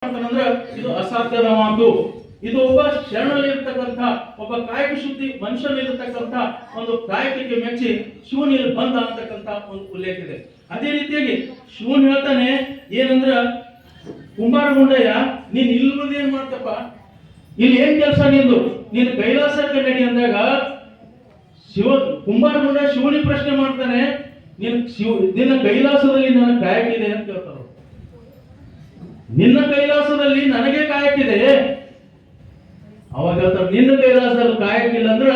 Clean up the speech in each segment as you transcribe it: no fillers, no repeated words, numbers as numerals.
ಅಂತಂದ್ರೆ ಇದು ಅಸಾಧ್ಯದ ಮಾತು. ಇದು ಒಬ್ಬ ಶರಣಲ್ಲಿರ್ತಕ್ಕಂಥ ಒಬ್ಬ ಕಾಯಕ ಶುದ್ಧಿ ಮನುಷ್ಯನಲ್ಲಿರ್ತಕ್ಕಂಥ ಒಂದು ಕಾಯಕಕ್ಕೆ ಮೆಚ್ಚಿ ಶಿವನಲ್ಲಿ ಬಂದ ಅಂತಕ್ಕಂಥ ಒಂದು ಉಲ್ಲೇಖ ಇದೆ. ಅದೇ ರೀತಿಯಾಗಿ ಶಿವನ್ ಹೇಳ್ತಾನೆ ಏನಂದ್ರ, ಕುಂಬಾರಗುಂಡಯ್ಯ ನೀನ್ ಇಲ್ಲದ ಏನ್ ಮಾಡ್ತಪ್ಪ, ಇಲ್ಲಿ ಏನ್ ಕೆಲಸ ನಿಂದು, ನೀನು ಕೈಲಾಸಕ್ಕೆ ನಡಿ ಅಂದಾಗ ಕುಂಬಾರಗುಂಡ ಶಿವನಿಗೆ ಪ್ರಶ್ನೆ ಮಾಡ್ತಾನೆ, ನಿನ್ನ ಕೈಲಾಸದಲ್ಲಿ ನನ್ನ ಕಾಯಕ್ಕಿದೆ ಅಂತ ಹೇಳ್ತಾರ. ನಿನ್ನ ಕೈಲಾಸದಲ್ಲಿ ನನಗೆ ಕಾಯಕ್ಕಿದೆ. ಅವಾಗ ಹೇಳ್ತಾರೆ, ನಿನ್ನ ಕೈಲಾಸದಲ್ಲಿ ಕಾಯಕ್ಕಿಲ್ಲ ಅಂದ್ರ,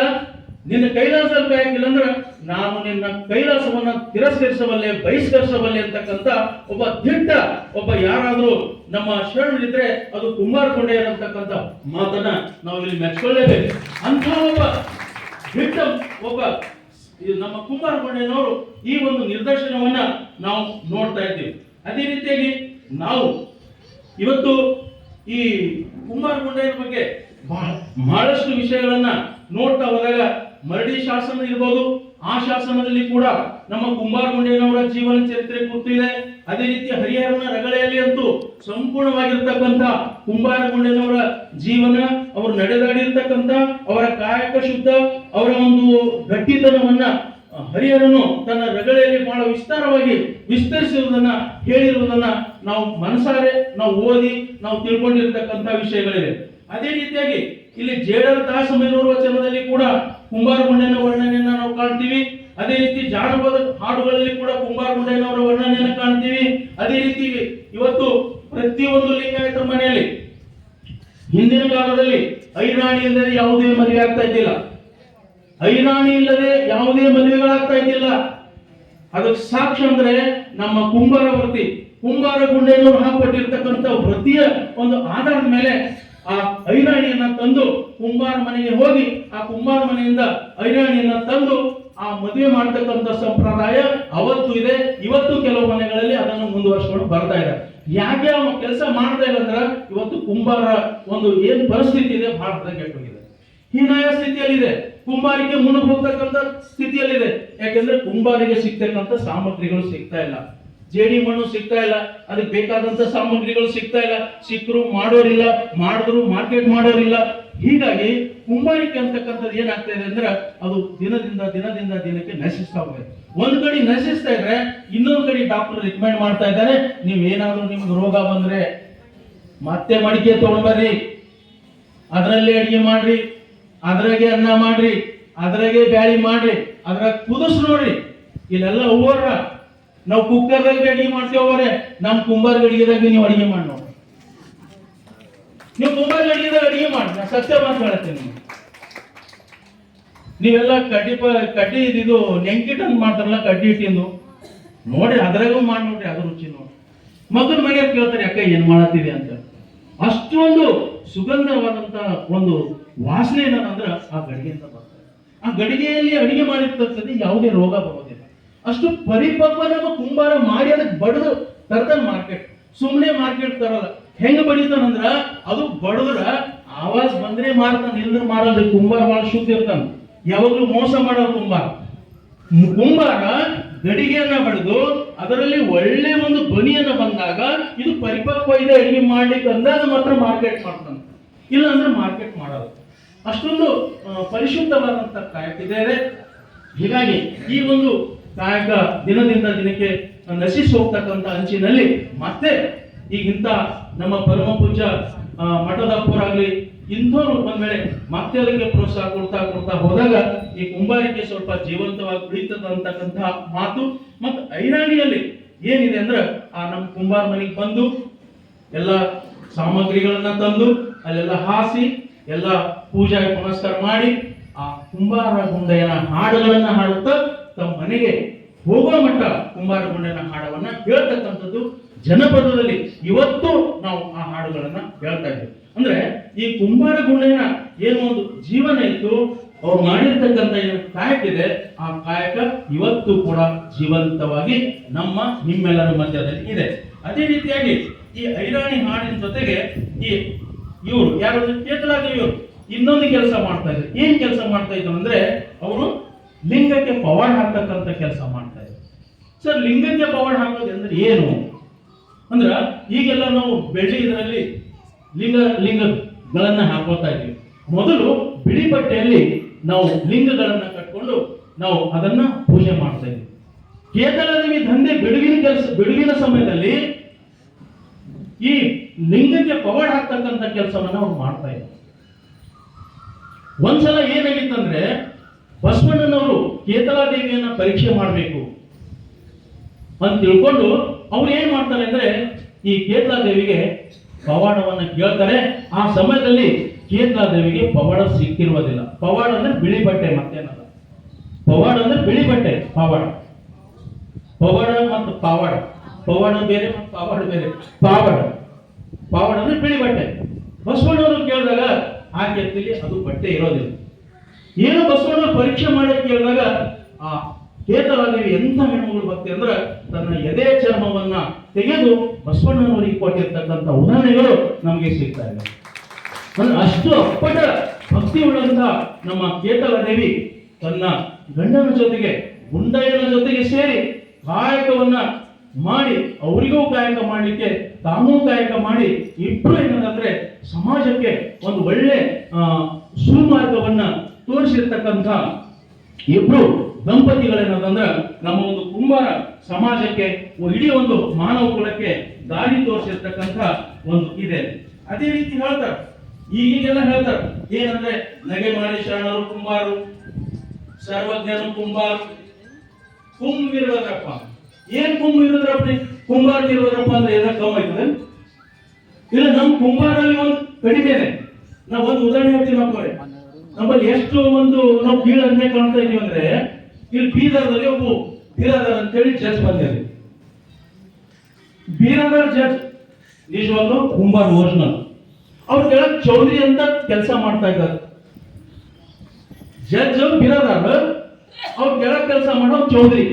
ನಿನ್ನ ಕೈಲಾಸದಲ್ಲಿ ಕಾಯಕ್ಕಿಲ್ಲ ಅಂದ್ರ ನಾನು ನಿನ್ನ ಕೈಲಾಸವನ್ನ ತಿರಸ್ಕರಿಸಬಲ್ಲೆ, ಬಹಿಷ್ಕರಿಸಬಲ್ಲೆ ಅಂತಕ್ಕಂಥ ಒಬ್ಬ ದಿಟ್ಟ ಒಬ್ಬ ಯಾರಾದ್ರೂ ನಮ್ಮ ಶರಣರಿದ್ರೆ ಅದು ಕುಂಬಾರಗುಂಡಯ್ಯ ಅಂತಕ್ಕಂಥ ಮಾತನ್ನ ನಾವು ಇಲ್ಲಿ ಮೆಚ್ಕೊಳ್ಳೇಬೇಕು. ಅಂತ ಒಬ್ಬ ದಿಟ್ಟ ಒಬ್ಬ ನಮ್ಮ ಕುಂಬಾರಗುಂಡಯ್ಯನವರು ಈ ಒಂದು ನಿರ್ದೇಶನವನ್ನ ನಾವು ನೋಡ್ತಾ ಇದ್ದೀವಿ. ಅದೇ ರೀತಿಯಾಗಿ ನಾವು ಇವತ್ತು ಈ ಕುಂಬಾರಗುಂಡಯ್ಯನ ಬಗ್ಗೆ ಬಹಳಷ್ಟು ವಿಷಯಗಳನ್ನ ನೋಡ್ತಾ ಹೋದಾಗ ಮರಡಿ ಶಾಸನ ಇರ್ಬೋದು, ಆ ಶಾಸನದಲ್ಲಿ ಕೂಡ ನಮ್ಮ ಕುಂಬಾರಗುಂಡಯ್ಯನವರ ಜೀವನ ಚರಿತ್ರೆ ಕೂತಿದೆ. ಅದೇ ರೀತಿ ಹರಿಹರನ ರಗಳೆಯಲ್ಲಿ ಅಂತೂ ಸಂಪೂರ್ಣವಾಗಿರ್ತಕ್ಕಂಥ ಕುಂಬಾರಗುಂಡಯ್ಯನವರ ಜೀವನ, ಅವರು ನಡೆದಾಡಿರ್ತಕ್ಕಂಥ ಅವರ ಕಾಯಕ ಶುದ್ಧ, ಅವರ ಒಂದು ಗಟ್ಟಿತನವನ್ನ ಹರಿಹರನು ತನ್ನ ರಗಳೆಯಲ್ಲಿ ಬಹಳ ವಿಸ್ತಾರವಾಗಿ ವಿಸ್ತರಿಸಿರುವುದನ್ನ ಹೇಳಿರುವುದನ್ನ ನಾವು ಮನಸಾರೆ ನಾವು ಓದಿ ನಾವು ತಿಳ್ಕೊಂಡಿರ್ತಕ್ಕಂಥ ವಿಷಯಗಳಿವೆ. ಅದೇ ರೀತಿಯಾಗಿ ಇಲ್ಲಿ ಜೇಡರ ದಾಸಮೇನೂರು ವಚನದಲ್ಲಿ ಕೂಡ ಕುಂಬಾರಗುಂಡಯ್ಯನ ವರ್ಣನೆಯನ್ನ ನಾವು ಕಾಣ್ತೀವಿ. ಅದೇ ರೀತಿ ಜಾನಪದ ಹಾಡುಗಳಲ್ಲಿ ಕೂಡ ಕುಂಬಾರಗುಂಡಯ್ಯನವರ ವರ್ಣನೆಯನ್ನು ಕಾಣ್ತೀವಿ. ಅದೇ ರೀತಿ ಇವತ್ತು ಪ್ರತಿಯೊಂದು ಲಿಂಗಾಯತರ ಮನೆಯಲ್ಲಿ ಹಿಂದಿನ ಕಾಲದಲ್ಲಿ ಐರಾಣಿ ಇಲ್ಲದೆ ಯಾವುದೇ ಮದುವೆ ಆಗ್ತಾ ಇದ್ದಿಲ್ಲ. ಐರಾಣಿ ಇಲ್ಲದೆ ಯಾವುದೇ ಮದುವೆಗಳಾಗ್ತಾ ಇದ್ದಿಲ್ಲ. ಅದಕ್ಕೆ ಸಾಕ್ಷಿ ಅಂದ್ರೆ ನಮ್ಮ ಕುಂಬಾರ ವೃತ್ತಿ, ಕುಂಬಾರಗುಂಡಯ್ಯನವರು ಹಾಕೊಟ್ಟಿರ್ತಕ್ಕಂಥ ವೃತ್ತಿಯ ಒಂದು ಆಧಾರದ ಮೇಲೆ ಆ ಐರಾಣಿಯನ್ನ ತಂದು ಕುಂಬಾರ ಮನೆಗೆ ಹೋಗಿ ಆ ಕುಂಬಾರ ಮನೆಯಿಂದ ಐರಾಣಿಯನ್ನ ತಂದು ಆ ಮದುವೆ ಮಾಡತಕ್ಕಂಥ ಸಂಪ್ರದಾಯ ಅವತ್ತು ಇದೆ. ಇವತ್ತು ಕೆಲವು ಮನೆಗಳಲ್ಲಿ ಅದನ್ನು ಮುಂದುವರಿಸಿಕೊಂಡು ಬರ್ತಾ ಇದೆ. ಯಾಕೆ ಅವ ಕೆಲಸ ಮಾಡ್ತಾ ಇಲ್ಲ ಅಂದ್ರ ಇವತ್ತು ಕುಂಬಾರ ಒಂದು ಏನ್ ಪರಿಸ್ಥಿತಿ ಇದೆ ಭಾರತದಾಗ ಕೆಟ್ಟೋಗಿದೆ, ಹೀನಾಯ ಸ್ಥಿತಿಯಲ್ಲಿದೆ. ಕುಂಬಾರಿಗೆ ಮುಳುಗಿ ಹೋಗ್ತಕ್ಕಂಥ ಸ್ಥಿತಿಯಲ್ಲಿದೆ. ಯಾಕೆಂದ್ರೆ ಕುಂಬಾರಿಗೆ ಸಿಗ್ತಕ್ಕಂಥ ಸಾಮಗ್ರಿಗಳು ಸಿಗ್ತಾ ಇಲ್ಲ, ಜೇಡಿ ಮಣ್ಣು ಸಿಗ್ತಾ ಇಲ್ಲ, ಅದಕ್ಕೆ ಬೇಕಾದಂತ ಸಾಮಗ್ರಿಗಳು ಸಿಗ್ತಾ ಇಲ್ಲ, ಸಿಕ್ಕರು ಮಾಡೋರಿಲ್ಲ, ಮಾಡಿದ್ರು ಮಾರ್ಕೆಟ್ ಮಾಡೋರಿಲ್ಲ. ಹೀಗಾಗಿ ಕುಂಬಾರಿಕೆ ಅಂತಕ್ಕಂಥದ್ದು ಏನಾಗ್ತಾ ಇದೆ ಅಂದ್ರೆ ಅದು ದಿನದಿಂದ ದಿನಕ್ಕೆ ನಶಿಸ್ತಾ ಹೋಗಿದೆ. ಒಂದ್ ಕಡೆ ನಶಿಸ್ತಾ ಇದ್ರೆ ಇನ್ನೊಂದ್ ಕಡೆ ಡಾಕ್ಟರ್ ರಿಕಮೆಂಡ್ ಮಾಡ್ತಾ ಇದ್ದಾರೆ, ನೀವ್ ಏನಾದ್ರೂ ನಿಮ್ಗೆ ರೋಗ ಬಂದ್ರೆ ಮತ್ತೆ ಮಡಿಕೆ ತಗೊಂಡ್ಬರ್ರಿ, ಅದರಲ್ಲೇ ಅಡಿಗೆ ಮಾಡ್ರಿ, ಅದ್ರಾಗೆ ಅನ್ನ ಮಾಡ್ರಿ, ಅದ್ರಾಗೆ ಬ್ಯಾಳಿ ಮಾಡ್ರಿ, ಅದ್ರಾಗ ಕುದಿಸ್ ನೋಡ್ರಿ. ಇಲ್ಲೆಲ್ಲ ಹೋಗ್ರ ನಾವು ಕುಕ್ಕರ್ದಾಗ ಅಡಿಗೆ ಮಾಡ್ತೇವ್ರೆ, ನಮ್ ಕುಂಬಾರ ಅಡಿಗೆದಾಗ ನೀವು ಅಡಿಗೆ ಮಾಡಿ ನೋಡ್ರಿ. ನೀವು ಕುಂಬಾರ ಅಡಿಗೆದಾಗ ಅಡಿಗೆ ಮಾಡಿ, ನಾ ಸತ್ಯ ಮಾತು ಹೇಳ್ತೇನೆ. ನೀವೆಲ್ಲ ಕಡ್ಡಿ ಇದು ನೆಂಕಿಟ್ ಅಂತ ಮಾಡ್ತಾರಲ್ಲ, ಕಡ್ಡಿ ಹಿಟ್ಟಿಂದು ನೋಡಿ, ಅದ್ರಾಗೂ ಮಾಡಿ ನೋಡ್ರಿ, ಅದ್ರ ರುಚಿ ನೋಡಿ. ಮಗನ ಮನೆಯವ್ರು ಕೇಳ್ತಾರೆ ಯಾಕೆ ಏನ್ ಮಾಡತ್ತಿದೆ ಅಂತ. ಅಷ್ಟೊಂದು ಸುಗಂಧವಾದಂತ ಒಂದು ವಾಸನೆ ಏನಂದ್ರ ಆ ಗಡಿಗೆಯಿಂದ ಬರ್ತದೆ. ಆ ಗಡಿಗೆಯಲ್ಲಿ ಅಡಿಗೆ ಮಾಡಿರ್ತಕ್ಕಂಥ ಯಾವುದೇ ರೋಗ ಬರೋದಿಲ್ಲ. ಅಷ್ಟು ಪರಿಪಕ್ವ ನಮ್ಮ ಕುಂಬಾರ ಮಾಡಿ ಅದಕ್ಕೆ ಬಡದು ತರದ ಮಾರ್ಕೆಟ್, ಸುಮ್ಮನೆ ಮಾರ್ಕೆಟ್ ತರಲ್ಲ. ಹೆಂಗ ಬಡಿತಾನಂದ್ರ ಅದು ಬಡದ್ರ ಆವಾಜ್ ಬಂದ್ರೆ ಮಾರ್ತಾನ, ಇಲ್ದ್ರ ಮಾರಲ್ರಿ. ಕುಂಬಾರ ಬಹಳ ಶುದ್ಧ ಇರ್ತಾನ, ಯಾವಾಗ್ಲೂ ಮೋಸ ಮಾಡೋದು ಕುಂಬಾರ. ಕುಂಬಾರ ಗಡಿಗೆಯನ್ನ ಬಡಿದು ಅದರಲ್ಲಿ ಒಳ್ಳೆ ಒಂದು ಧ್ವನಿಯನ್ನ ಬಂದಾಗ ಇದು ಪರಿಪಕ್ವ ಇದೆ ಅಡಿಗೆ ಮಾಡ್ಲಿಕ್ಕೆ ಅಂದಾಗ ಮಾತ್ರ ಮಾರ್ಕೆಟ್ ಮಾಡ್ತಾನೆ, ಇಲ್ಲ ಅಂದ್ರೆ ಮಾರ್ಕೆಟ್ ಮಾಡೋದು. ಅಷ್ಟೊಂದು ಪರಿಶುದ್ಧವಾದಂತ ಕಾಯಕ ಇದೆ. ಹೀಗಾಗಿ ಈ ಒಂದು ಕಾಯಕ ದಿನದಿಂದ ದಿನಕ್ಕೆ ನಶಿಸಿ ಹೋಗ್ತಕ್ಕಂಥ ಅಂಚಿನಲ್ಲಿ ಮತ್ತೆ ಈಗಿಂತ ನಮ್ಮ ಪರಮ ಪೂಜ್ಯ ಮಠದಪ್ಪರಾಗ್ಲಿ ಇಂಥವ್ರು ಒಂದ್ ವೇಳೆ ಮತ್ತೆ ಅದಕ್ಕೆ ಪ್ರೋತ್ಸಾಹ ಕೊಡ್ತಾ ಹೋದಾಗ ಈ ಕುಂಬಾರಿಕೆ ಸ್ವಲ್ಪ ಜೀವಂತವಾಗಿ ಉಳಿತದ ಅಂತಕ್ಕಂಥ ಮಾತು. ಮತ್ತು ಐರಾಣಿಯಲ್ಲಿ ಏನಿದೆ ಅಂದ್ರೆ ಆ ನಮ್ಮ ಕುಂಬಾರ ಮನೆಗೆ ಬಂದು ಎಲ್ಲ ಸಾಮಗ್ರಿಗಳನ್ನ ತಂದು ಅಲ್ಲೆಲ್ಲ ಹಾಸಿ ಎಲ್ಲ ಪೂಜಾ ಪುನಸ್ಕಾರ ಮಾಡಿ ಆ ಕುಂಬಾರಗುಂಡಯ್ಯನ ಹಾಡುಗಳನ್ನ ಹಾಡುತ್ತಾ ತಮ್ಮ ಮನೆಗೆ ಹೋಗುವ ಮಟ್ಟ ಕುಂಬಾರಗುಂಡಯ್ಯನ ಹಾಡವನ್ನ ಹೇಳ್ತಕ್ಕಂಥದ್ದು ಜನಪದದಲ್ಲಿ ಇವತ್ತು ನಾವು ಆ ಹಾಡುಗಳನ್ನ ಹೇಳ್ತಾ ಇದ್ದೇವೆ. ಅಂದ್ರೆ ಈ ಕುಂಬಾರಗುಂಡಯ್ಯನ ಏನು ಒಂದು ಜೀವನ ಇತ್ತು, ಅವ್ರು ಮಾಡಿರ್ತಕ್ಕಂಥ ಏನು ಕಾಯಕ ಇದೆ, ಆ ಕಾಯಕ ಇವತ್ತು ಕೂಡ ಜೀವಂತವಾಗಿ ನಿಮ್ಮೆಲ್ಲರ ಮಧ್ಯದಲ್ಲಿ ಇದೆ. ಅದೇ ರೀತಿಯಾಗಿ ಈ ಐರಾಣಿ ಹಾಡಿನ ಜೊತೆಗೆ ಇವರು ಯಾರಾದ್ರೂ ಕೇತಲಾಗಿ ಇವರು ಇನ್ನೊಂದು ಕೆಲಸ ಮಾಡ್ತಾ ಇದ್ರು. ಏನ್ ಕೆಲಸ ಮಾಡ್ತಾ ಇದ್ರು ಅಂದ್ರೆ ಅವರು ಲಿಂಗಕ್ಕೆ ಪವಾಡ ಹಾಕ್ತಕ್ಕಂಥ ಕೆಲಸ ಮಾಡ್ತಾ ಇದ್ರು. ಸರ್, ಲಿಂಗಕ್ಕೆ ಪವಾಡ ಹಾಕೋದು ಅಂದ್ರೆ ಏನು ಅಂದ್ರ ಈಗೆಲ್ಲ ನಾವು ಬೆಳ್ಳಿ ಇದರಲ್ಲಿ ಲಿಂಗಗಳನ್ನ ಹಾಕೋತಾ ಇದ್ದೀವಿ. ಮೊದಲು ಬಿಳಿ ಬಟ್ಟೆಯಲ್ಲಿ ನಾವು ಲಿಂಗಗಳನ್ನ ಕಟ್ಕೊಂಡು ನಾವು ಅದನ್ನ ಪೂಜೆ ಮಾಡ್ತಾ ಇದ್ದೀವಿ. ಕೇತಲದೇವಿ ದಂಧೆ ಬಿಡುವಿನ ಸಮಯದಲ್ಲಿ ಈ ಲಿಂಗಕ್ಕೆ ಪವಾಡ ಹಾಕ್ತಕ್ಕಂಥ ಕೆಲಸವನ್ನ ಅವ್ರು ಮಾಡ್ತಾ ಇದ್ದಾರೆ. ಒಂದ್ಸಲ ಏನಾಗಿತ್ತಂದ್ರೆ ಬಸವಣ್ಣನವರು ಕೇತಲಾದೇವಿಯನ್ನ ಪರೀಕ್ಷೆ ಮಾಡಬೇಕು ಅಂತ ತಿಳ್ಕೊಂಡು ಅವ್ರು ಏನ್ ಮಾಡ್ತಾರೆ ಅಂದ್ರೆ ಈ ಕೇತಲಾದೇವಿಗೆ ಪವಾಡವನ್ನ ಕೇಳ್ತಾರೆ. ಆ ಸಮಯದಲ್ಲಿ ಕೇತಲಾದೇವಿಗೆ ಪವಾಡ ಸಿಕ್ಕಿರುವುದಿಲ್ಲ. ಪವಾಡ ಅಂದ್ರೆ ಬಿಳಿ ಬಟ್ಟೆ, ಮತ್ತೇನಲ್ಲ. ಪವಾಡ ಅಂದ್ರೆ ಬಿಳಿ ಬಟ್ಟೆ, ಪವಾಡ ಮತ್ತು ಪವಾಡ ಬೇರೆ ಮತ್ತು ಪಾವಾಡ ಬೇರೆ. ಪಾವಾಡ ಅಂದ್ರೆ ಬಿಳಿ ಬಟ್ಟೆ. ಬಸವಣ್ಣವರು ಕೇಳಿದಾಗ ಆ ಕೆತ್ತಲಿ ಅದು ಬಟ್ಟೆ ಇರೋದಿಲ್ಲ. ಏನು ಬಸವಣ್ಣವರು ಪರೀಕ್ಷೆ ಮಾಡಿ ಕೇಳಿದಾಗ ಆ ಕೇತಲಾದೇವಿ ಎಂಥ ಹೆಣ್ಮಗಳು ಭಕ್ತಿ ಅಂದ್ರೆ ತನ್ನ ಎದೆ ಚರ್ಮವನ್ನ ತೆಗೆದು ಬಸವಣ್ಣನವರಿಗೆ ಕೊಟ್ಟಿರ್ತಕ್ಕಂಥ ಉದಾಹರಣೆಗಳು ನಮಗೆ ಸಿಗ್ತಾ ಇದೆ. ಅಂದ್ರೆ ಅಷ್ಟು ಅಪ್ಪಟ ಭಕ್ತಿ ಉಳ್ಳಂತ ನಮ್ಮ ಕೇತಲಾದೇವಿ ತನ್ನ ಗಂಡನ ಜೊತೆಗೆ ಗುಂಡಯ್ಯನ ಜೊತೆಗೆ ಸೇರಿ ಕಾಯಕವನ್ನ ಮಾಡಿ ಅವರಿಗೂ ಕಾಯಕ ಮಾಡಲಿಕ್ಕೆ ತಾನೂ ಕಾಯಕ ಮಾಡಿ ಇಬ್ರು ಏನಂದ್ರೆ ಸಮಾಜಕ್ಕೆ ಒಂದು ಒಳ್ಳೆ ಸುಮಾರ್ಗವನ್ನ ತೋರಿಸಿರ್ತಕ್ಕಂಥ ಇಬ್ರು ದಂಪತಿಗಳೇನಂದ್ರೆ ನಮ್ಮ ಒಂದು ಕುಂಬಾರ ಸಮಾಜಕ್ಕೆ ಇಡೀ ಒಂದು ಮಾನವ ಕುಲಕ್ಕೆ ದಾರಿ ತೋರಿಸಿರ್ತಕ್ಕಂಥ ಒಂದು ಇದೆ. ಅದೇ ರೀತಿ ಹೇಳ್ತಾರೆ, ಈಗೀಗೆಲ್ಲ ಹೇಳ್ತಾರೆ ಏನಂದ್ರೆ ನಗೆ ಮಾಡಿ ಶರಣರು ಕುಂಬಾರು, ಸರ್ವಜ್ಞರು ಕುಂಬಾರು, ಕುಂಬಿರುವುದ್ರಪ್ಪ. ಏನ್ ಕುಂಬಿರುದ್ರಪ್ಪ? ಕುಂಬಾರ ತಿರುವುದ್ರಪ್ಪ ಅಂದ್ರೆ ಏನ ಕಮ್ಮಿ ಆಯ್ತದೆ ಇಲ್ಲ? ನಮ್ ಕುಂಬಾರಲ್ಲಿ ಒಂದು ಕಡಿಮೆನೆ. ನಾವ್ ಒಂದು ಉದಾಹರಣೆ ಹೇಳ್ತೀವಿ. ನಮ್ಮಲ್ಲಿ ಎಷ್ಟು ಒಂದು ನಾವು ಕೀಳನ್ನೇ ಕಾಣ್ತಾ ಇದೀವಿ ಅಂದ್ರೆ ಇಲ್ಲಿ ಬೀದರ್ದಲ್ಲಿ ಒಬ್ಬ ಬೀರಾದರ್ ಅಂತೇಳಿ ಜಡ್ಜ್ ಬಂದಿದೆ. ಬೀರಾದರ್ ಜಡ್ಜ್ ನಿಜವಾಗ್ಲೂ ಕುಂಬಾರ ಓರಿಜಿನಲ್. ಅವ್ರು ಕೆಳಗೆ ಚೌಧರಿ ಅಂತ ಕೆಲಸ ಮಾಡ್ತಾ ಇದ್ದಾರೆ. ಜಡ್ಜ್ ಬೀರಾದರ್, ಅವ್ರು ಕೆಳಗೆ ಕೆಲಸ ಮಾಡೋ ಚೌಧರಿ.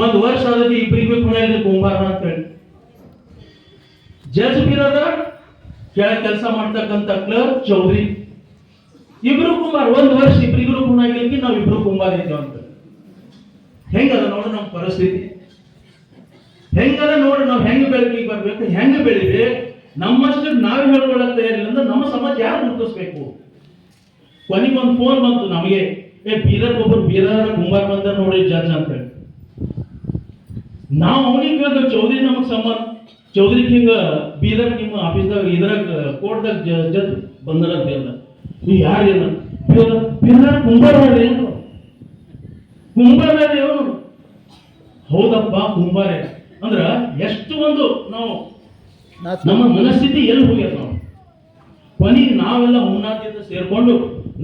ಒಂದು ವರ್ಷ ಆದ್ರೆ ಇಬ್ಬರಿಗೂ ಕೂಡ ಇದೆ ಕುಂಬಾರ ಅಂತ ಹೇಳಿ. ಜಡ್ಜ್ ಬೀರಾದರ್, ಕೆಳಗೆ ಕೆಲಸ ಮಾಡ್ತಕ್ಕಂಥ ಕ್ಲರ್ಕ್ ಚೌಧರಿ, ಇಬ್ರು ಕುಂಬಾರ. ಒಂದು ವರ್ಷ ಇಬ್ಬರಿಗೂ ಗುಣ ಆಗಿಲಿಕ್ಕೆ ನಾವು ಇಬ್ರು ಕುಂಬಾರ ಇದ್ದೇವೆ ಅಂತ. ಹೆಂಗದ ನೋಡು ನಮ್ಮ ಪರಿಸ್ಥಿತಿ, ಹೆಂಗದ ನೋಡು ನಾವು ಹೆಂಗ್ ಬೆಳಕಿಗೆ ಬರ್ಬೇಕು, ಹೆಂಗ್ ಬೆಳಿವೆ. ನಮ್ಮಷ್ಟು ನಾವೇ ಹೇಳ್ಕೊಳಕ್ ತಯಾರಿಲ್ಲ ಅಂದ್ರೆ ನಮ್ಮ ಸಮಾಜ ಯಾರು ಗುರುತಿಸ್ಬೇಕು? ಕೊನೆಗೊಂದು ಫೋನ್ ಬಂತು ನಮಗೆ, ಬೀದರ್ ಒಬ್ಬರು ಬೀದರ್ ಕುಂಬಾರ ಬಂದ ನೋಡಿ ಜಡ್ಜ್ ಅಂತ ಹೇಳಿ. ನಾವು ಅವನಿಗೆ ಕೇಳಿದ್ರೆ ಚೌಧರಿ ನಮಗ್ ಸಂಬಂಧ, ಚೌಧರಿ ಹಿಂಗ ಬೀದರ್ ನಿಮ್ಮ ಆಫೀಸ್ದಾಗ ಇದ್ರಾಗ ಕೋರ್ಟ್ದಾಗ ಜಡ್ಜ್ ಬಂದಲ್ಲ. ನೀವು ಯಾರೇನು ಬೀದರ್ ಕುಂಬಾರ ಏನು? ಕುಂಬಾರ ಏನು? ಹೌದಪ್ಪ ಕುಂಬಾರ ಅಂದ್ರ ಎಷ್ಟು ಒಂದು ನಾವು ನಮ್ಮ ಮನಸ್ಥಿತಿ ಎಲ್ಲಿ ಹೋಗ್ಯದ. ನಾವು ಕೊನೆಗೆ ನಾವೆಲ್ಲ ಉನ್ನಾತಿಯಿಂದ ಸೇರ್ಕೊಂಡು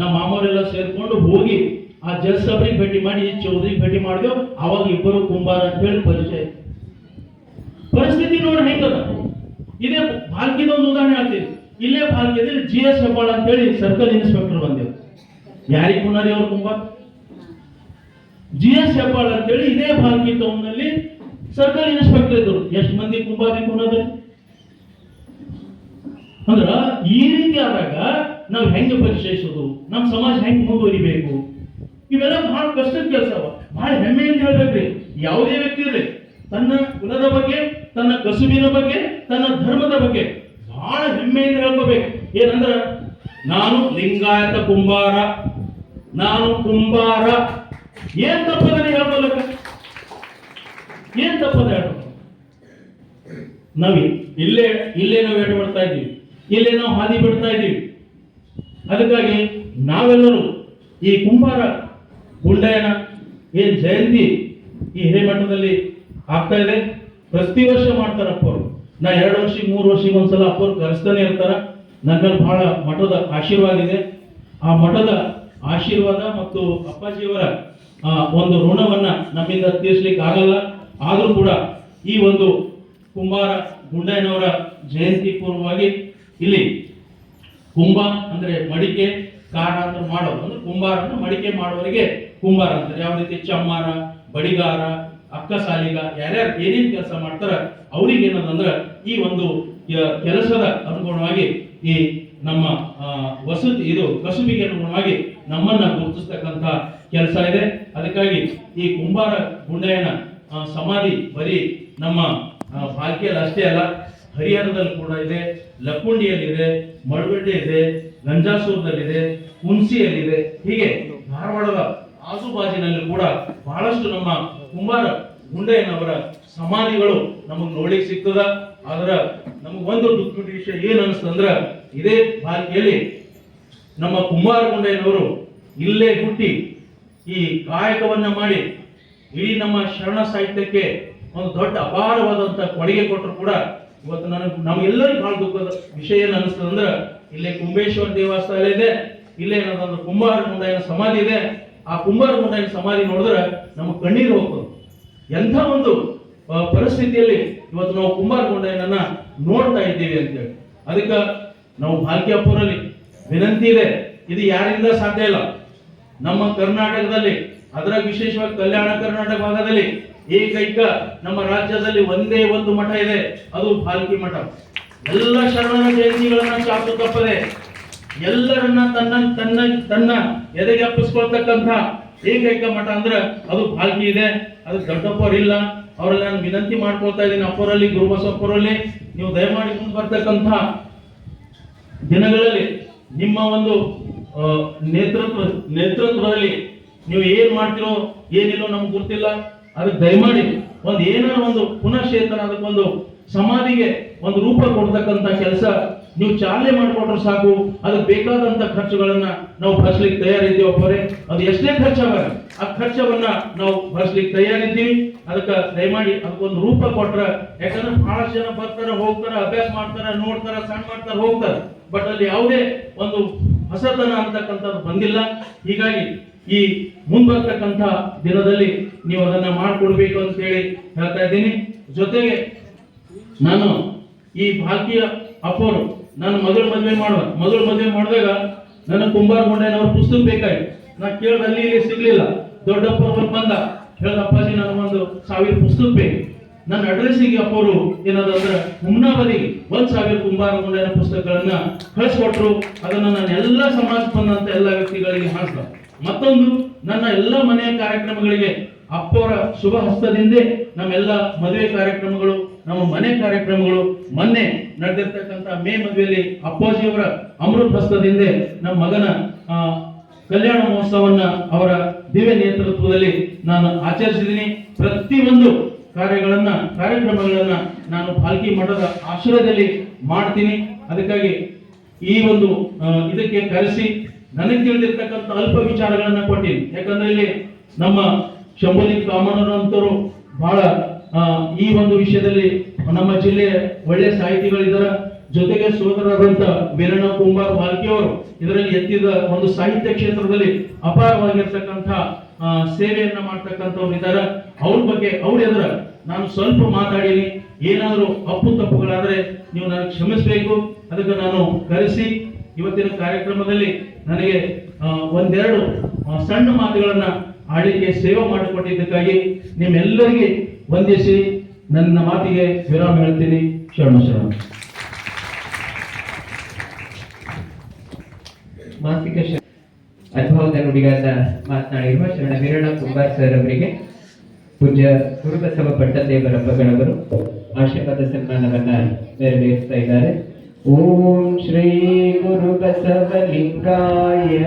ನಮ್ಮ ಮಾಮವರೆಲ್ಲ ಸೇರ್ಕೊಂಡು ಹೋಗಿ ಆ ಜಡ್ಜ್ ಸಾಬ್ರಿಗೆ ಭೇಟಿ ಮಾಡಿ ಚೌಧರಿಗೆ ಭೇಟಿ ಮಾಡಿದೆವು. ಅವಾಗ ಇಬ್ಬರು ಕುಂಬಾರ ಅಂತ ಹೇಳಿ ಪರಿಚಯ. ಪರಿಸ್ಥಿತಿ ನೋಡಿ ಹೆಂಗದ. ಇದೇ ಭಾಗ್ಯದ ಒಂದು ಉದಾಹರಣೆ ಹೇಳ್ತೀನಿ. ಇಲ್ಲೇ ಭಾಗ್ಯದಲ್ಲಿ GS ಹೆಬ್ಬಾಳ ಅಂತ ಹೇಳಿ ಸರ್ಕಲ್ ಇನ್ಸ್ಪೆಕ್ಟರ್ ಬಂದೆವು. ಯಾರಿಗೆ ಕುನಾರಿ ಅವ್ರ ಕುಂಬಾರ? GS ಹೆಬ್ಬಾಳ ಅಂತೇಳಿ ಇದೇ ಭಾಗ್ಯ ಟೌನ್ನಲ್ಲಿ ಸರ್ಕಲ್ ಇನ್ಸ್ಪೆಕ್ಟರ್ ಇದ್ರು. ಎಷ್ಟು ಮಂದಿ ಕುಂಬಾರಿ ಕುನದ ಅಂದ್ರ ಈ ರೀತಿ ಆದಾಗ ನಾವು ಹೆಂಗ ಪರಿಚಯಿಸೋದು, ನಮ್ಮ ಸಮಾಜ ಹೆಂಗ್ ಮುಂದುವರಿಬೇಕು, ಇವೆಲ್ಲ ಬಹಳ ಕಷ್ಟದ ಕೆಲಸ. ಬಹಳ ಹೆಮ್ಮೆಯಿಂದ ಹೇಳ್ಬೇಕ್ರಿ. ಯಾವುದೇ ವ್ಯಕ್ತಿ ಇರಲಿ ತನ್ನ ಕುಲದ ಬಗ್ಗೆ, ತನ್ನ ಕಸುಬಿನ ಬಗ್ಗೆ, ತನ್ನ ಧರ್ಮದ ಬಗ್ಗೆ ಬಹಳ ಹೆಮ್ಮೆಯಿಂದ ಹೇಳ್ಕೋಬೇಕು. ಏನಂದ್ರ ನಾನು ಲಿಂಗಾಯತ ಕುಂಬಾರ, ನಾನು ಕುಂಬಾರ. ಏನ್ ತಪ್ಪದ ಹೇಳ್ಕೊಲಕ್ಕ? ಏನ್ ತಪ್ಪದ ಹೇಳ? ನಾವಿ ಇಲ್ಲೇ ನಾವು ಏಟು ಮಾಡ್ತಾ ಇದ್ದೀವಿ, ಇಲ್ಲೇ ನಾವು ಹಾದಿ ಬಿಡ್ತಾ ಇದ್ದೀವಿ. ಅದಕ್ಕಾಗಿ ನಾವೆಲ್ಲರೂ ಈ ಕುಂಬಾರ ಗುಂಡಯ್ಯನ ಏನ್ ಜಯಂತಿ ಈ ಹಿರೇಮಠದಲ್ಲಿ ಆಗ್ತಾ ಇದೆ. ಪ್ರತಿ ವರ್ಷ ಮಾಡ್ತಾರ ಅಪ್ಪರು. ನಾ 2 ವರ್ಷಕ್ಕೆ 3 ವರ್ಷಕ್ಕೆ ಒಂದ್ಸಲ ಅಪ್ಪರು ಕರೆಸ್ತಾನೆ ಇರ್ತಾರ. ನನ್ನ ಬಹಳ ಮಠದ ಆಶೀರ್ವಾದ ಇದೆ. ಆ ಮಠದ ಆಶೀರ್ವಾದ ಮತ್ತು ಅಪ್ಪಾಜಿಯವರ ಒಂದು ಋಣವನ್ನ ನಮ್ಮಿಂದ ತೀರಿಸಲಿಕ್ಕೆ ಆಗಲ್ಲ. ಆದ್ರೂ ಕೂಡ ಈ ಒಂದು ಕುಂಬಾರ ಗುಂಡಯ್ಯನವರ ಜಯಂತಿ ಪೂರ್ವವಾಗಿ ಇಲ್ಲಿ ಕುಂಭ ಅಂದ್ರೆ ಮಡಿಕೆ, ಕಾರ ಅಂತ ಮಾಡೋದು ಅಂದ್ರೆ ಕುಂಬಾರ ಅಂದ್ರೆ ಮಡಿಕೆ ಮಾಡುವವರಿಗೆ ಕುಂಬಾರ ಅಂತಾರೆ. ಯಾವ ರೀತಿ ಚಮ್ಮಾರ, ಬಡಿಗಾರ, ಅಕ್ಕಸಾಲಿಗ ಯಾರ್ಯಾರು ಏನೇನು ಕೆಲಸ ಮಾಡ್ತಾರ ಅವ್ರಿಗೆ ಏನದಂದ್ರ ಈ ಒಂದು ಕೆಲಸದ ಅನುಗುಣವಾಗಿ ಈ ನಮ್ಮ ವಸತಿ ಇದು ಕಸುಬಿಗೆ ಅನುಗುಣವಾಗಿ ನಮ್ಮನ್ನ ಗುರುತಿಸ್ತಕ್ಕಂಥ ಕೆಲಸ ಇದೆ. ಅದಕ್ಕಾಗಿ ಈ ಕುಂಬಾರ ಗುಂಡಯ್ಯನ ಸಮಾಧಿ ಬರೀ ನಮ್ಮ ಭಾಲ್ಕಿಯಲ್ಲಿ ಅಷ್ಟೇ ಅಲ್ಲ, ಹರಿಹರದಲ್ಲಿ ಕೂಡ ಇದೆ, ಲಕ್ಕುಂಡಿಯಲ್ಲಿದೆ, ಮಳವಳ್ಳಿ ಇದೆ, ಗಂಜಾಸೂರದಲ್ಲಿದೆ, ಹುಣಸಿಯಲ್ಲಿದೆ. ಹೀಗೆ ಧಾರವಾಡದ ಆಜುಬಾಜಿನಲ್ಲಿ ಕೂಡ ಬಹಳಷ್ಟು ನಮ್ಮ ಕುಂಬಾರ ಗುಂಡಯ್ಯನವರ ಸಮಾಧಿಗಳು ನಮಗ್ ನೋಡ್ಲಿಕ್ಕೆ ಸಿಗ್ತದ. ಆದ್ರ ನಮಗೊಂದು ದುಃಖದ ವಿಷಯ ಏನ್ ಅನಿಸ್ತಂದ್ರ, ಇದೇ ಭಾಲ್ಕಿಯಲ್ಲಿ ನಮ್ಮ ಕುಂಬಾರ ಗುಂಡಯ್ಯನವರು ಇಲ್ಲೇ ಹುಟ್ಟಿ ಈ ಕಾಯಕವನ್ನ ಮಾಡಿ ಇಡೀ ನಮ್ಮ ಶರಣ ಸಾಹಿತ್ಯಕ್ಕೆ ಒಂದು ದೊಡ್ಡ ಅಪಾರವಾದಂತ ಕೊಡುಗೆ ಕೊಟ್ಟರು ಕೂಡ ಇವತ್ತು ನಮಗೆಲ್ಲರಿಗೂ ಬಹಳ ದುಃಖದ ವಿಷಯ ಏನ್ ಅನಿಸ್ತದಂದ್ರ, ಇಲ್ಲೇ ಕುಂಬೇಶ್ವರ ದೇವಸ್ಥಾನ ಇದೆ, ಇಲ್ಲೇ ಏನಂದ್ರೆ ಕುಂಬಾರ ಗುಂಡಯ್ಯನ ಸಮಾಧಿ ಇದೆ. ಆ ಕುಂಬಾರ ಗುಂಡಯ್ಯನ ಸಮಾಧಿ ನೋಡಿದ್ರೆ ನಮಗೆ ಕಣ್ಣೀರು ಹೋಗ್ತದೆ. ಎಂಥ ಒಂದು ಪರಿಸ್ಥಿತಿಯಲ್ಲಿ ಇವತ್ತು ನಾವು ಕುಂಬಾರ ಗುಂಡಯ್ಯನನ್ನ ನೋಡ್ತಾ ಇದ್ದೀವಿ ಅಂತೇಳಿ. ಅದಕ್ಕೆ ನಾವು ಭಾಲ್ಕಿಯಪ್ಪರಲ್ಲಿ ವಿನಂತಿ ಇದೆ, ಇದು ಯಾರಿಂದ ಸಾಧ್ಯ ಇಲ್ಲ. ನಮ್ಮ ಕರ್ನಾಟಕದಲ್ಲಿ, ಅದರ ವಿಶೇಷವಾಗಿ ಕಲ್ಯಾಣ ಕರ್ನಾಟಕ ಭಾಗದಲ್ಲಿ ಏಕೈಕ ನಮ್ಮ ರಾಜ್ಯದಲ್ಲಿ ಒಂದೇ ಒಂದು ಮಠ ಇದೆ, ಅದು ಭಾಲ್ಕಿ ಮಠ. ಎಲ್ಲ ಶರಣರ ಜಯಂತಿಗಳನ್ನ ಚಾಚು ತಪ್ಪದೆ ಎಲ್ಲರನ್ನ ತನ್ನ ತನ್ನ ತನ್ನ ಎದೆಗೆ ಅಪ್ಪಿಸ್ಕೊಳ್ತಕ್ಕಂಥ ಏಕೈಕ ಮಠ ಅಂದ್ರೆ ಅದು ಭಾಲ್ಕಿ ಇದೆ. ಅದು ದೊಡ್ಡಪ್ಪರು ಇಲ್ಲ, ಅವರಲ್ಲಿ ನಾನು ವಿನಂತಿ ಮಾಡ್ಕೊಳ್ತಾ ಇದ್ದೀನಿ, ಅಪ್ಪರಲ್ಲಿ ಗುರುಬಸಪ್ಪರಲ್ಲಿ ನೀವು ದಯಮಾಡಿ ಮುಂದೆ ಬರ್ತಕ್ಕಂಥ ದಿನಗಳಲ್ಲಿ ನಿಮ್ಮ ಒಂದು ನೇತೃತ್ವದಲ್ಲಿ ನೀವು ಏನ್ ಮಾಡ್ತಿರೋ ಏನಿಲ್ಲೋ ನಮ್ಗೆ ಗೊತ್ತಿಲ್ಲ. ಅದಕ್ಕೆ ದಯಮಾಡಿ ಒಂದು ಏನಾದ್ರು ಒಂದು ಪುನಶ್ಚೇತನ, ಅದಕ್ಕೊಂದು ಸಮಾಧಿಗೆ ಒಂದು ರೂಪ ಕೊಡ್ತಕ್ಕಂಥ ಕೆಲಸ ನೀವು ಚಾಲನೆ ಮಾಡಿಕೊಟ್ರೆ ಸಾಕು. ಅದಕ್ಕೆ ಬೇಕಾದಂತ ಖರ್ಚುಗಳನ್ನ ನಾವು ಭರಿಸ್ಲಿಕ್ಕೆ ತಯಾರಿದ್ದೀವಿ ಅಪ್ಪರೇ. ಅದು ಎಷ್ಟೇ ಖರ್ಚಾಗ ಆ ಖರ್ಚವನ್ನ ನಾವು ಭರಿಸ್ಲಿಕ್ಕೆ ತಯಾರಿದ್ದೀವಿ. ಅದಕ್ಕೆ ದಯಮಾಡಿ ಅದಕ್ಕೊಂದು ರೂಪ ಕೊಟ್ರ, ಯಾಕಂದ್ರೆ ಬಹಳಷ್ಟು ಜನ ಬರ್ತಾರ, ಹೋಗ್ತಾರ, ಅಭ್ಯಾಸ ಮಾಡ್ತಾರ, ನೋಡ್ತಾರ, ಸಣ್ಣ ಮಾಡ್ತಾರ, ಹೋಗ್ತಾರ. ಬಟ್ ಅಲ್ಲಿ ಯಾವುದೇ ಒಂದು ಹೊಸತನ ಅಂತಕ್ಕಂಥದ್ದು ಬಂದಿಲ್ಲ. ಹೀಗಾಗಿ ಈ ಮುಂಬರ್ತಕ್ಕಂಥ ದಿನದಲ್ಲಿ ನೀವು ಅದನ್ನ ಮಾಡಿಕೊಡ್ಬೇಕು ಅಂತ ಹೇಳಿ ಹೇಳ್ತಾ ಇದ್ದೀನಿ. ಜೊತೆಗೆ ನಾನು ಈ ಭಾಲ್ಕಿಯ ಅಪ್ಪರು ನಾನು ಮಗಳ ಮದುವೆ ಮಾಡಿದಾಗ ನನ್ನ ಕುಂಬಾರ ಗುಂಡಯ್ಯನವ್ರ ಪುಸ್ತಕ ಬೇಕಾಗಿ ನಾ ಕೇಳಿದ ಅಲ್ಲಿ ಇಲ್ಲಿ ಸಿಗ್ಲಿಲ್ಲ. ದೊಡ್ಡಪ್ಪ ಬಂದ ಹೇಳ್ದ, ಅಪ್ಪಾಜಿ ನನಗೊಂದು 1000 ಪುಸ್ತಕ ಬೇಕು. ನನ್ನ ಅಡ್ರೆಸ್ಸಿಗೆ ಅಪ್ಪರು ಏನದಂದ್ರೆ ಹುಮ್ನಾಬದಿಗೆ 1000 ಕುಂಬಾರ ಗುಂಡಯ್ಯನ ಪುಸ್ತಕಗಳನ್ನ ಕಳಿಸ್ಕೊಟ್ರು. ಅದನ್ನ ನಾನು ಎಲ್ಲ ಸಮಾಜ ಬಂದಂತ ಎಲ್ಲ ವ್ಯಕ್ತಿಗಳಿಗೆ ಹಾಕಿದ. ಮತ್ತೊಂದು, ನನ್ನ ಎಲ್ಲ ಮನೆಯ ಕಾರ್ಯಕ್ರಮಗಳಿಗೆ ಅಪ್ಪರ ಶುಭ ಹಸ್ತದಿಂದ ನಮ್ಮೆಲ್ಲ ಮದುವೆ ಕಾರ್ಯಕ್ರಮಗಳು, ನಮ್ಮ ಮನೆ ಕಾರ್ಯಕ್ರಮಗಳು, ಮೊನ್ನೆ ನಡೆದಿರ್ತಕ್ಕಂಥ ಮೇ ಮದುವೆಯಲ್ಲಿ ಅಪ್ಪಾಜಿಯವರ ಅಮೃತ ಹಸ್ತದಿಂದ ನಮ್ಮ ಮಗನ ಕಲ್ಯಾಣ ಮಹೋತ್ಸವನ್ನ ಅವರ ದಿವ್ಯ ನೇತೃತ್ವದಲ್ಲಿ ನಾನು ಆಚರಿಸಿದ್ದೀನಿ. ಪ್ರತಿಯೊಂದು ಕಾರ್ಯಕ್ರಮಗಳನ್ನ ನಾನು ಭಾಲ್ಕಿ ಮಠದ ಆಶ್ರಯದಲ್ಲಿ ಮಾಡ್ತೀನಿ. ಅದಕ್ಕಾಗಿ ಈ ಒಂದು ಇದಕ್ಕೆ ಕರೆಸಿ ನನಗೆ ತಿಳಿದಿರ್ತಕ್ಕಂಥ ಅಲ್ಪ ವಿಚಾರಗಳನ್ನ ಕೊಟ್ಟಿನಿ. ಯಾಕಂದ್ರೆ ಇಲ್ಲಿ ನಮ್ಮ ಶಂಭುಲಿ ಕಾಮಣ್ಣನಂತರು ಬಹಳ ಈ ಒಂದು ವಿಷಯದಲ್ಲಿ ನಮ್ಮ ಜಿಲ್ಲೆಯ ಒಳ್ಳೆಯ ಸಾಹಿತಿಗಳಿದ್ದರ. ಜೊತೆಗೆ ಸೋದರರಾದಂತ ವೀರಣ್ಣ ಕುಂಬಾರ ಭಾಲ್ಕಿ ಅವರು ಇದರಲ್ಲಿ ಎತ್ತಿದ ಒಂದು ಸಾಹಿತ್ಯ ಕ್ಷೇತ್ರದಲ್ಲಿ ಅಪಾರವಾಗಿರ್ತಕ್ಕಂಥ ಸೇವೆಯನ್ನ ಮಾಡ್ತಕ್ಕಂಥವ್ರು ಇದ್ದಾರೆ. ಅವ್ರ ಬಗ್ಗೆ ಅವ್ರ ಎದುರ ನಾನು ಸ್ವಲ್ಪ ಮಾತಾಡೀನಿ. ಏನಾದರೂ ಅಪ್ಪು ತಪ್ಪುಗಳಾದ್ರೆ ನೀವು ನನಗೆ ಕ್ಷಮಿಸಬೇಕು. ಅದಕ್ಕೆ ನಾನು ಕರೆಸಿ ಇವತ್ತಿನ ಕಾರ್ಯಕ್ರಮದಲ್ಲಿ ನನಗೆ ಒಂದೆರಡು ಸಣ್ಣ ಮಾತುಗಳನ್ನ ಆಡಲಿಕ್ಕೆ ಸೇವೆ ಮಾಡಿಕೊಟ್ಟಿದ್ದಕ್ಕಾಗಿ ನಿಮ್ಮೆಲ್ಲರಿಗೆ ವಂದಿಸಿ ನನ್ನ ಮಾತಿಗೆ ವಿರಾಮ ಹೇಳ್ತೀನಿ. ಶರಣ. ಮಾಸಿಕ ಅನುಭವದ ನುಡಿಗಳನ್ನ ಮಾತನಾಡಿರುವ ಶರಣ ವೀರಣ್ಣ ಕುಂಬಾರ್ ಸರ್ ಅವರಿಗೆ ಪೂಜ್ಯ ಗುರುಬಸವ ಪಟ್ಟದೇವರ ಬಗಳವರು ಆಶೀರ್ವಾದ ಸನ್ಮಾನವನ್ನ ನೆರವೇರಿಸ್ತಾ ಇದ್ದಾರೆ. ಓಂ ಶ್ರೀ ಗುರು ಬಸವಲಿಂಗಾಯ